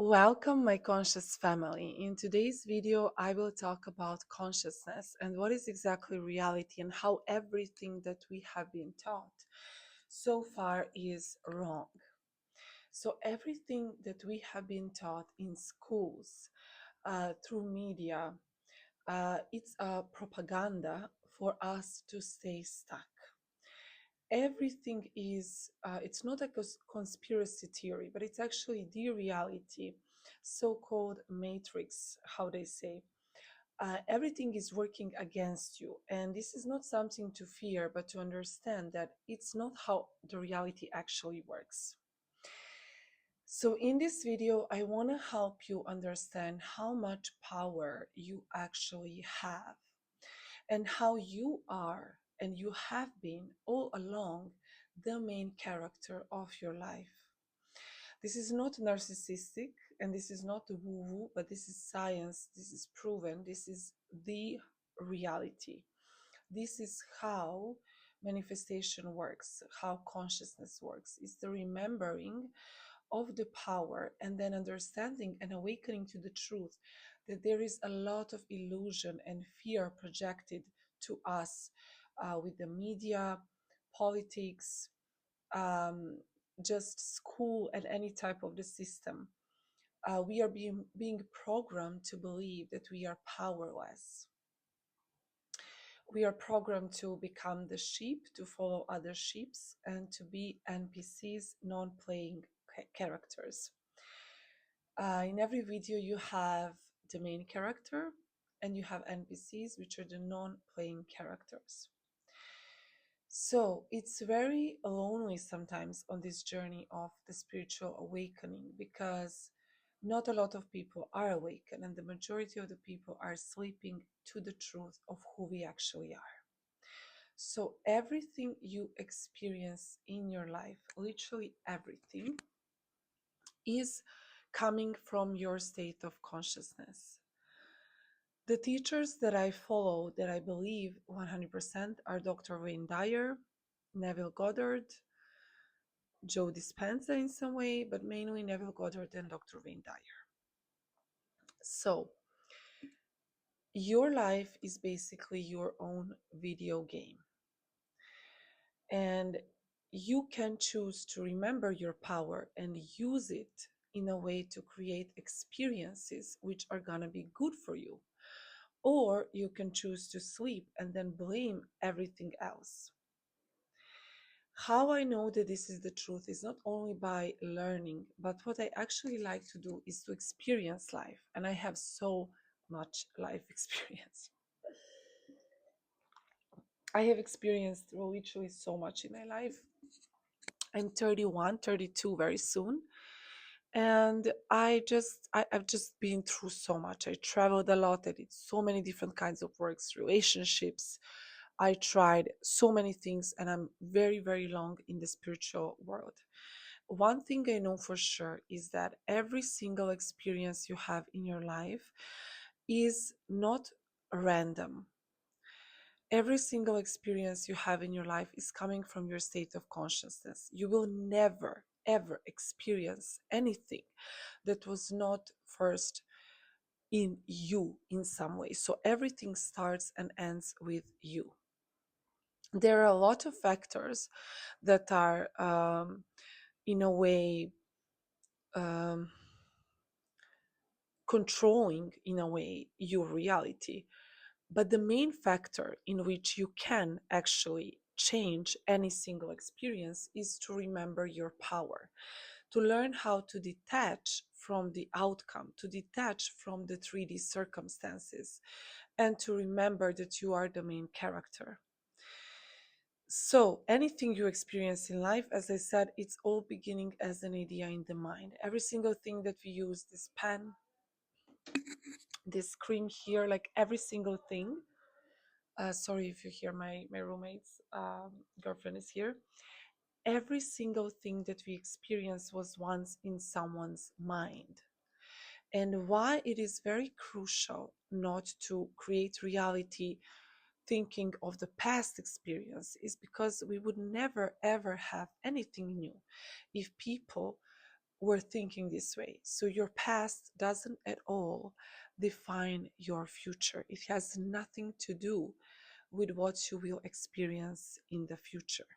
Welcome, my conscious family. In today's video, I will talk about consciousness and what is exactly reality and how everything that we have been taught so far is wrong. So, everything that we have been taught in schools, through media, it's a propaganda for us to stay stuck. Everything is it's not a conspiracy theory, but it's actually the reality, so-called matrix, how they say. Everything is working against you, and this is not something to fear, but to understand that it's not how the reality actually works. So in this video, I want to help you understand how much power you actually have and how you are and you have been all along the main character of your life. This is not narcissistic and this is not woo woo, but this is science, this is proven, this is the reality. This is how manifestation works, how consciousness works. It's the remembering of the power and then understanding and awakening to the truth that there is a lot of illusion and fear projected to us with the media, politics, um, just school, and any type of the system. We are being programmed to believe that we are powerless. We are programmed to become the sheep, to follow other sheeps, and to be NPCs, non-playing characters. In every video, you have the main character and you have NPCs, which are the non-playing characters. So it's very lonely sometimes on this journey of the spiritual awakening because not a lot of people are awakened, and the majority of the people are sleeping to the truth of who we actually are. So everything you experience in your life, literally everything, is coming from your state of consciousness. The teachers that I follow, that I believe 100%, are Dr. Wayne Dyer, Neville Goddard, Joe Dispenza in some way, but mainly Neville Goddard and Dr. Wayne Dyer. So, your life is basically your own video game. And you can choose to remember your power and use it in a way to create experiences which are going to be good for you. Or you can choose to sleep and then blame everything else. How I know that this is the truth is not only by learning, but what I actually like to do is to experience life. And I have so much life experience. I have experienced literally so much in my life. I'm 31, 32 very soon. And I've just been through so much. I traveled a lot. I did so many different kinds of works, relationships. I tried so many things, and I'm very, very long in the spiritual world. One thing I know for sure is that every single experience you have in your life is not random. Every single experience you have in your life is coming from your state of consciousness. You will never, ever experience anything that was not first in you in some way. So everything starts and ends with you. There are a lot of factors that are, in a way, um, controlling, in a way, your reality. But the main factor in which you can actually change any single experience is to remember your power, to learn how to detach from the outcome, to detach from the 3D circumstances, and to remember that you are the main character. So, anything you experience in life, as I said, it's all beginning as an idea in the mind. Every single thing that we use, this pen, this cream here, like every single thing. Sorry if you hear my roommate's girlfriend is here. Every single thing that we experience was once in someone's mind. And why it is very crucial not to create reality thinking of the past experience is because we would never ever have anything new if people were thinking this way. So your past doesn't at all define your future. It has nothing to do with what you will experience in the future.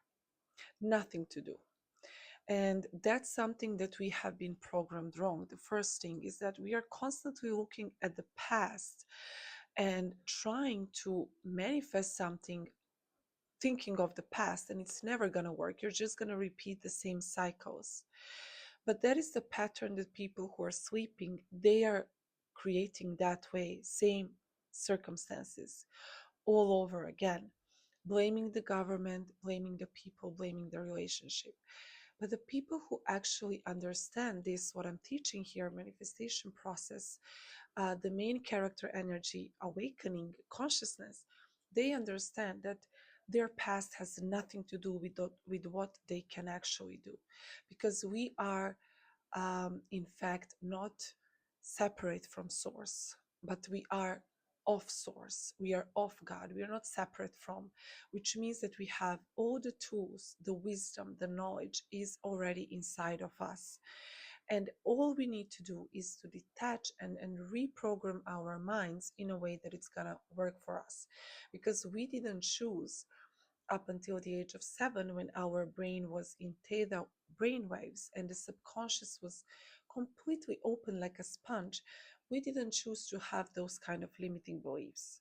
Nothing to do. And that's something that we have been programmed wrong. The first thing is that we are constantly looking at the past and trying to manifest something, thinking of the past, and it's never going to work. You're just going to repeat the same cycles. But that is the pattern that people who are sleeping, they are creating that way, same circumstances all over again, blaming the government, blaming the people, blaming the relationship. But the people who actually understand this, what I'm teaching here, manifestation process, the main character energy, awakening consciousness, they understand that their past has nothing to do with what they can actually do. Because we are, in fact, not separate from source, but we are of source. We are of God. We are not separate from, which means that we have all the tools, the wisdom, the knowledge is already inside of us. And all we need to do is to detach and reprogram our minds in a way that it's going to work for us. Because we didn't choose up until the age of 7 when our brain was in theta brainwaves and the subconscious was completely open like a sponge. We didn't choose to have those kind of limiting beliefs.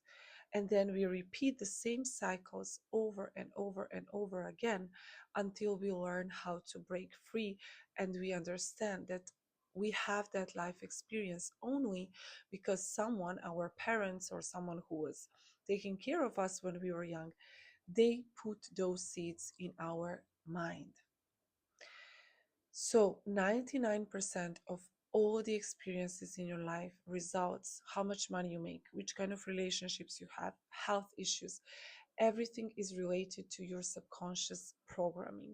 And then we repeat the same cycles over and over and over again until we learn how to break free and we understand that we have that life experience only because someone, our parents or someone who was taking care of us when we were young, they put those seeds in our mind. So 99% of all the experiences in your life, results, how much money you make, which kind of relationships you have, health issues, everything is related to your subconscious programming.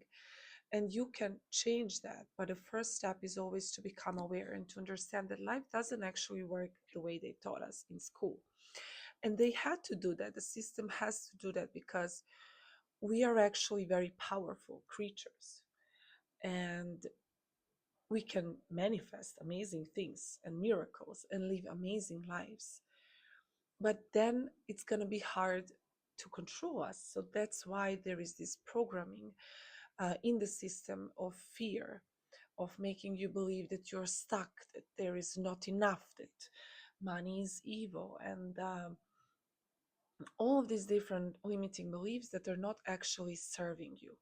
And you can change that. But the first step is always to become aware and to understand that life doesn't actually work the way they taught us in school. And they had to do that. The system has to do that because we are actually very powerful creatures. And we can manifest amazing things and miracles and live amazing lives. But then it's going to be hard to control us. So that's why there is this programming in the system of fear, of making you believe that you're stuck, that there is not enough, that money is evil, and all of these different limiting beliefs that are not actually serving you.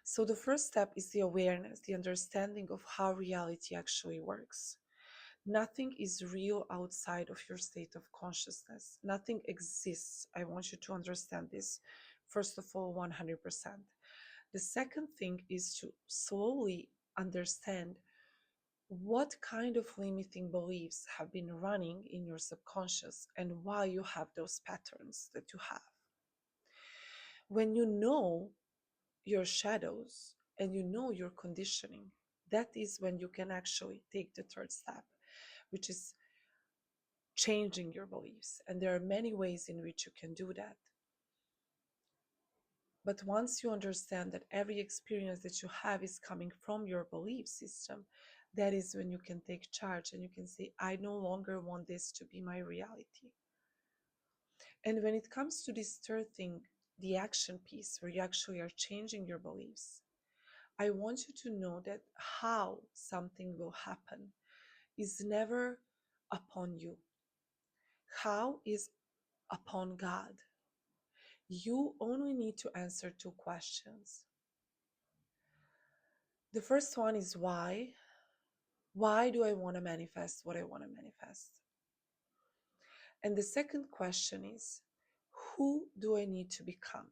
So the first step is the awareness, the understanding of how reality actually works. Nothing is real outside of your state of consciousness. Nothing exists. I want you to understand this, first of all, 100%. The second thing is to slowly understand what kind of limiting beliefs have been running in your subconscious and why you have those patterns that you have. When you know your shadows and you know your conditioning, that is when you can actually take the third step, which is changing your beliefs. And there are many ways in which you can do that. But once you understand that every experience that you have is coming from your belief system, that is when you can take charge and you can say, I no longer want this to be my reality. And when it comes to this third thing, the action piece, where you actually are changing your beliefs, I want you to know that how something will happen is never upon you. How is upon God. You only need to answer two questions. The first one is why. Why do I want to manifest what I want to manifest? And the second question is, who do I need to become?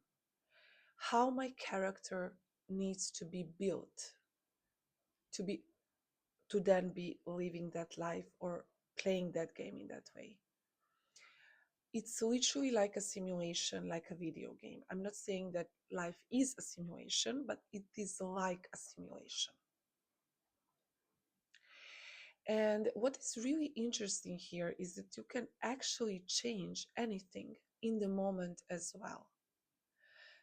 How my character needs to be built to be to then be living that life or playing that game in that way. It's literally like a simulation, like a video game. I'm not saying that life is a simulation, but it is like a simulation. And what is really interesting here is that you can actually change anything in the moment as well.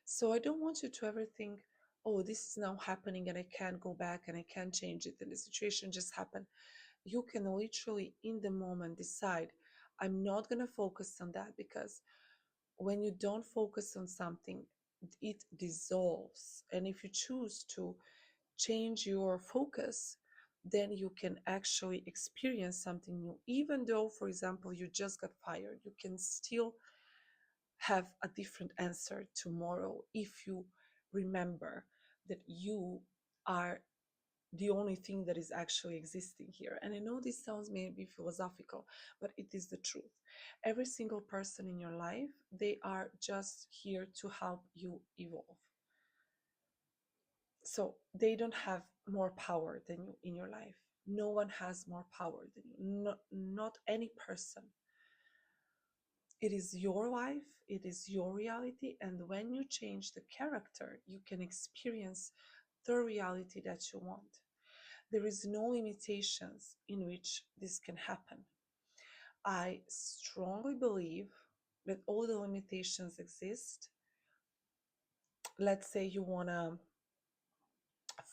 So I don't want you to ever think, oh, this is now happening and I can't go back and I can't change it and the situation just happened. You can literally in the moment decide, I'm not going to focus on that, because when you don't focus on something, it dissolves. And if you choose to change your focus, then you can actually experience something new. Even though, for example, you just got fired, you can still have a different answer tomorrow if you remember that you are the only thing that is actually existing here. And I know this sounds maybe philosophical, but it is the truth. Every single person in your life, they are just here to help you evolve. So they don't have more power than you in your life. No one has more power than you. Not any person. It is your life, it is your reality, and when you change the character, you can experience the reality that you want. There is no limitations in which this can happen. I strongly believe that all the limitations exist. Let's say you want to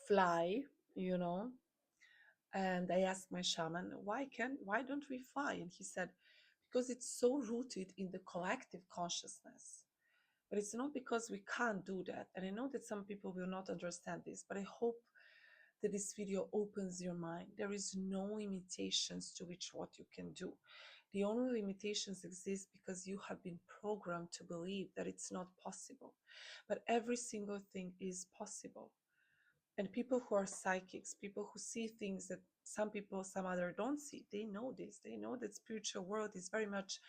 fly, you know, and I asked my shaman, why don't we fly? And he said, because it's so rooted in the collective consciousness. But it's not because we can't do that. And I know that some people will not understand this, but I hope that this video opens your mind. There is no limitations to which what you can do. The only limitations exist because you have been programmed to believe that it's not possible. But every single thing is possible. And people who are psychics, people who see things that some people, some other don't see, they know this. They know that spiritual world is very much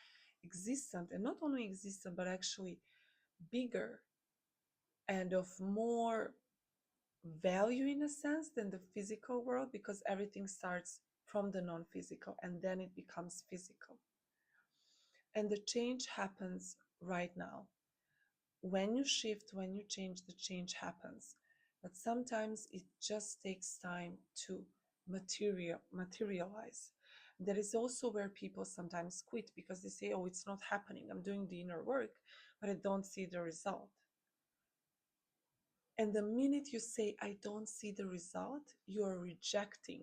existent, and not only existent, but actually bigger and of more value in a sense than the physical world, because everything starts from the non-physical and then it becomes physical. And the change happens right now. When you shift, when you change, the change happens. But sometimes it just takes time to materialize. That is also where people sometimes quit, because they say, oh, it's not happening. I'm doing the inner work, but I don't see the result. And the minute you say, I don't see the result, you are rejecting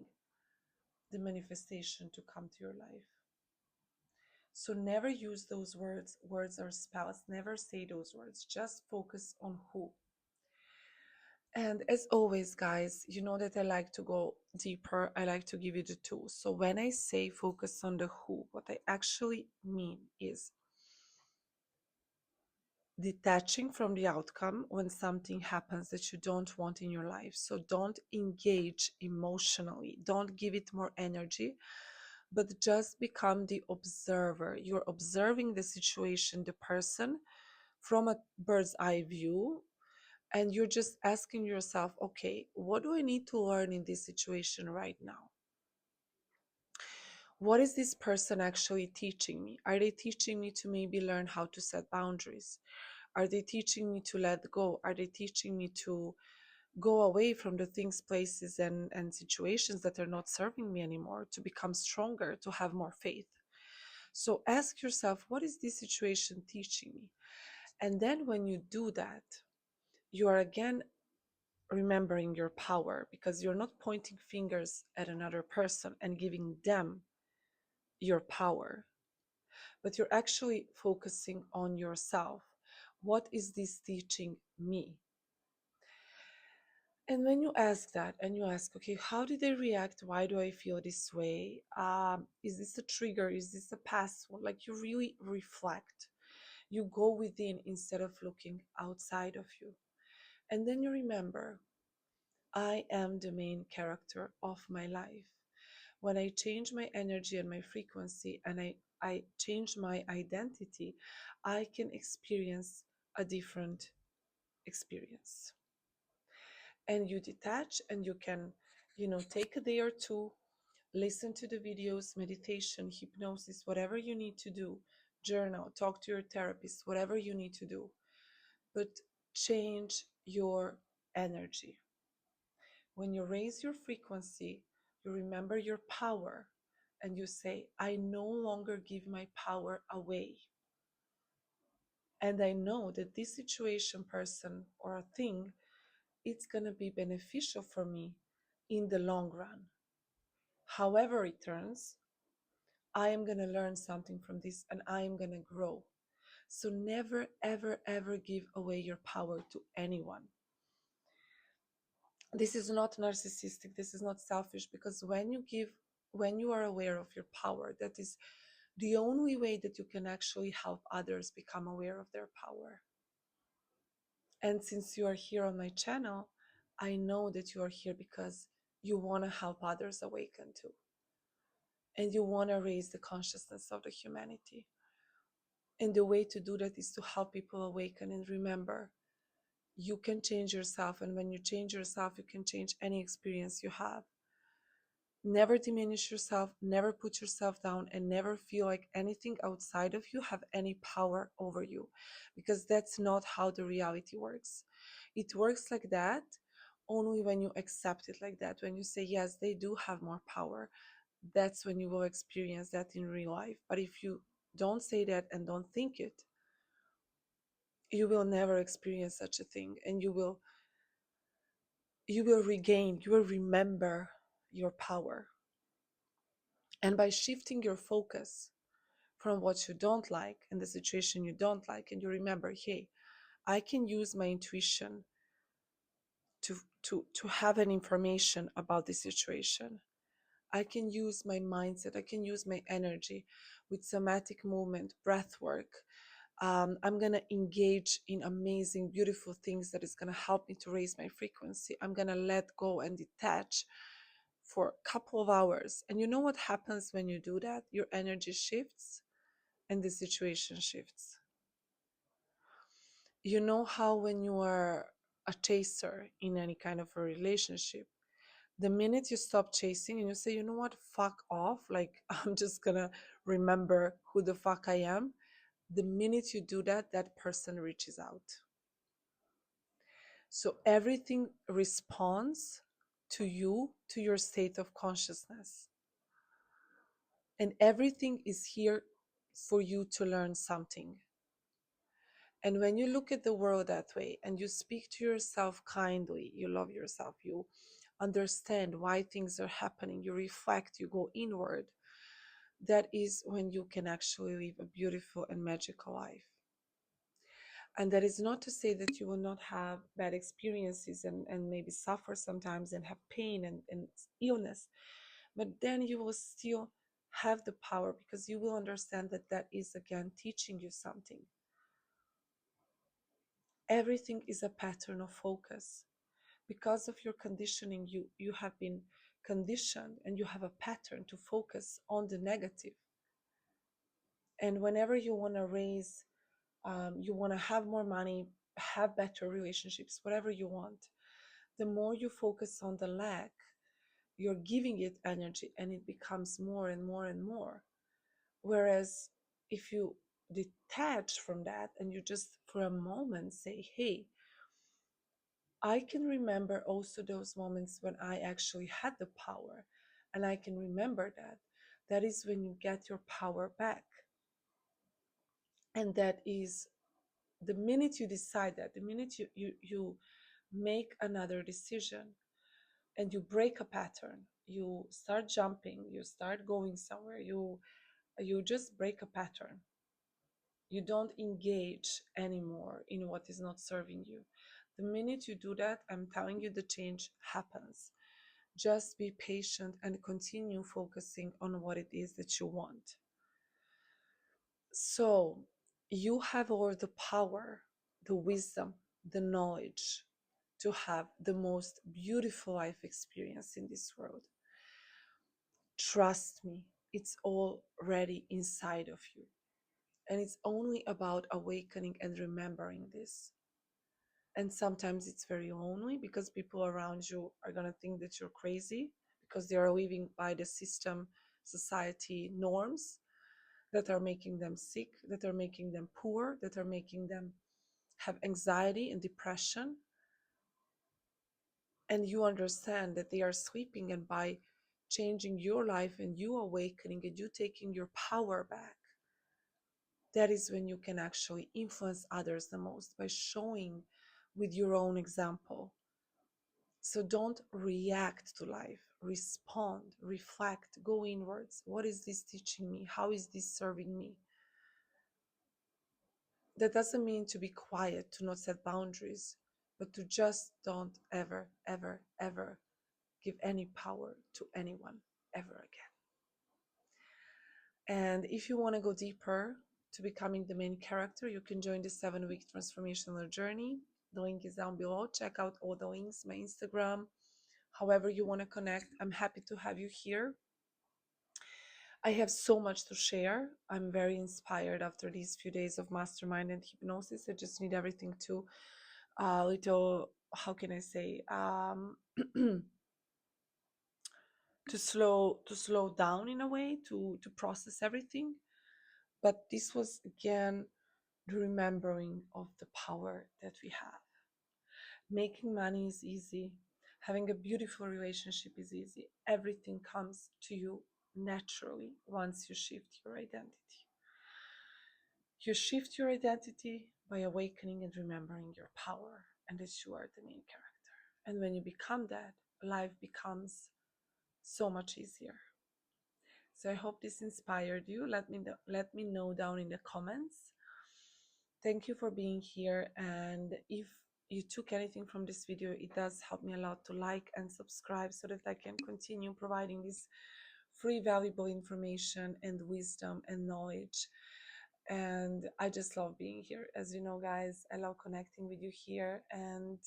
the manifestation to come to your life. So never use those words. Words are spells. Never say those words. Just focus on who. And as always, guys, you know that I like to go deeper. I like to give you the tools. So when I say focus on the who, what I actually mean is detaching from the outcome when something happens that you don't want in your life. So don't engage emotionally, don't give it more energy, but just become the observer. You're observing the situation, the person, from a bird's eye view, and you're just asking yourself, okay, what do I need to learn in this situation right now? What is this person actually teaching me? Are they teaching me to maybe learn how to set boundaries? Are they teaching me to let go? Are they teaching me to go away from the things, places, and situations that are not serving me anymore, to become stronger, to have more faith? So ask yourself, what is this situation teaching me? And then when you do that, you are again remembering your power, because you're not pointing fingers at another person and giving them your power, but you're actually focusing on yourself. What is this teaching me? And when you ask that and you ask, okay, how did I react? Why do I feel this way? Is this a trigger? Is this a past one? Like, you really reflect. You go within instead of looking outside of you. And then you remember, I am the main character of my life. When I change my energy and my frequency, and I change my identity, I can experience a different experience. And you detach, and you can, take a day or two, listen to the videos, meditation, hypnosis, whatever you need to do, journal, talk to your therapist, whatever you need to do, but change your energy. When you raise your frequency, you remember your power, and you say, I no longer give my power away. And I know that this situation, person, or a thing it's going to be beneficial for me in the long run. However it turns, I am going to learn something from this and I am going to grow. So never, ever, ever give away your power to anyone. This is not narcissistic, this is not selfish, because when you are aware of your power, that is the only way that you can actually help others become aware of their power. And since you are here on my channel, I know that you are here because you want to help others awaken too. And you want to raise the consciousness of the humanity. And the way to do that is to help people awaken and remember you can change yourself. And when you change yourself, you can change any experience you have. Never diminish yourself, never put yourself down, and never feel like anything outside of you have any power over you, because that's not how the reality works. It works like that only when you accept it like that. When you say, yes, they do have more power, that's when you will experience that in real life. But if you don't say that and don't think it, you will never experience such a thing, and you will remember your power. And by shifting your focus from what you don't like and the situation you don't like, and you remember, hey, I can use my intuition to have an information about the situation. I can use my mindset, I can use my energy with somatic movement, breath work. I'm going to engage in amazing, beautiful things that is going to help me to raise my frequency. I'm going to let go and detach for a couple of hours. And you know what happens when you do that? Your energy shifts and the situation shifts. You know how when you are a chaser in any kind of a relationship, the minute you stop chasing and you say, you know what, fuck off, like I'm just gonna remember who the fuck I am, the minute you do that, that person reaches out. So everything responds to you, to your state of consciousness. And everything is here for you to learn something. And when you look at the world that way and you speak to yourself kindly, you love yourself, you understand why things are happening, you reflect, you go inward, that is when you can actually live a beautiful and magical life. And that is not to say that you will not have bad experiences and maybe suffer sometimes and have pain and illness, but then you will still have the power, because you will understand that that is again teaching you something. Everything is a pattern of focus. Because of your conditioning, you have been conditioned and you have a pattern to focus on the negative. And whenever you want to raise, you want to have more money, have better relationships, whatever you want, the more you focus on the lack, you're giving it energy and it becomes more and more and more. Whereas if you detach from that and you just for a moment say, hey, I can remember also those moments when I actually had the power, and I can remember that. That is when you get your power back. And that is the minute you decide that, the minute you make another decision and you break a pattern, you start jumping, you start going somewhere, you just break a pattern. You don't engage anymore in what is not serving you. The minute you do that, I'm telling you, the change happens. Just be patient and continue focusing on what it is that you want. So you have all the power, the wisdom, the knowledge to have the most beautiful life experience in this world. Trust me, it's already inside of you. And it's only about awakening and remembering this. And sometimes it's very lonely because people around you are going to think that you're crazy because they are living by the system, society norms that are making them sick, that are making them poor, that are making them have anxiety and depression. And you understand that they are sleeping, and by changing your life and you awakening and you taking your power back, that is when you can actually influence others the most, by showing with your own example So don't react to life, respond, reflect, go inwards. What is this teaching me? How is this serving me? That doesn't mean to be quiet, to not set boundaries, but to just don't ever, ever, ever give any power to anyone ever again. And if you want to go deeper to becoming the main character, you can join the 7-week transformational journey. The link is down below. Check out all the links, my Instagram, however you want to connect. I'm happy to have you here. I have so much to share. I'm very inspired after these few days of mastermind and hypnosis. I just need everything to little, how can I say, to slow down in a way, to process everything. But this was again the remembering of the power that we have. Making money is easy. Having a beautiful relationship is easy. Everything comes to you naturally once you shift your identity. You shift your identity by awakening and remembering your power, and that you are the main character. And when you become that, life becomes so much easier. So I hope this inspired you. Let me know down in the comments. Thank you for being here. And if you took anything from this video, it does help me a lot to like and subscribe so that I can continue providing this free, valuable information and wisdom and knowledge. And I just love being here. As you know, guys, I love connecting with you here. And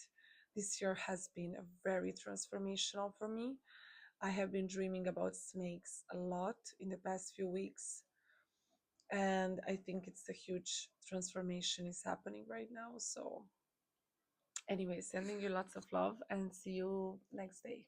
this year has been a very transformational for me. I have been dreaming about snakes a lot in the past few weeks. And I think it's a huge transformation is happening right now. So anyway, sending you lots of love and see you next day.